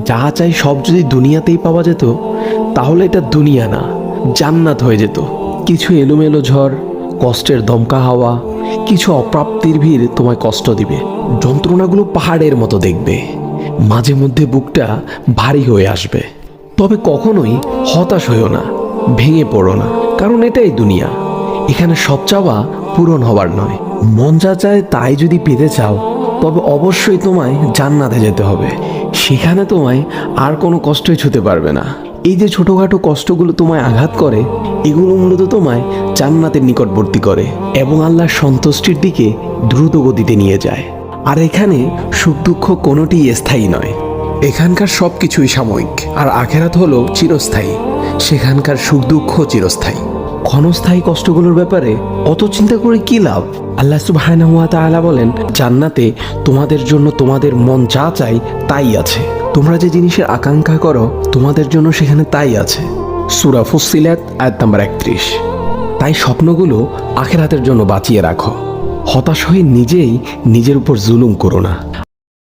যা চাই সব যদি দুনিয়াতেই পাওয়া যেত তাহলে এটা দুনিয়া না, জান্নাত হয়ে যেত। কিছু এলোমেলো ঝড়, কষ্টের দমকা হাওয়া, কিছু অপ্রাপ্তির ভিড় তোমায় কষ্ট দিবে, যন্ত্রণাগুলো পাহাড়ের মতো দেখবে, মাঝে মধ্যে বুকটা ভারী হয়ে আসবে। তবে কখনোই হতাশ হইও না, ভেঙে পড়ো না, কারণ এটাই দুনিয়া। এখানে সব চাওয়া পূরণ হবার নয়। মন যা চায় তাই যদি পেতে চাও তবে অবশ্যই তোমায় জান্নাতে যেতে হবে। সেখানে তোমায় আর কোনো কষ্টই ছুতে পারবে না। এই যে ছোটোখাটো কষ্টগুলো তোমায় আঘাত করে, এগুলো মূলত তোমায় জান্নাতের নিকটবর্তী করে এবং আল্লাহর সন্তুষ্টির দিকে দ্রুত গতিতে নিয়ে যায়। আর এখানে সুখ দুঃখ কোনোটিই স্থায়ী নয়। এখানকার সব কিছুই সাময়িক, আর আখেরাত হলো চিরস্থায়ী। সেখানকার সুখ দুঃখ চিরস্থায়ী। ক্ষণস্থায়ী কষ্টগুলোর ব্যাপারে অত চিন্তা করে কি লাভ? আল্লাহ সুবহানাহু ওয়া তাআলা বলেন, জান্নাতে তোমাদের জন্য তোমাদের মন যা চাই তাই আছে। তোমরা যে জিনিসের আকাঙ্ক্ষা করো তোমাদের জন্য সেখানে তাই আছে। সূরা ফুসসিলাত আয়াত নাম্বার 31। তাই স্বপ্নগুলো আখিরাতের জন্য বাঁচিয়ে রাখো। হতাশ হয়ে নিজেই নিজের উপর জুলুম করো না।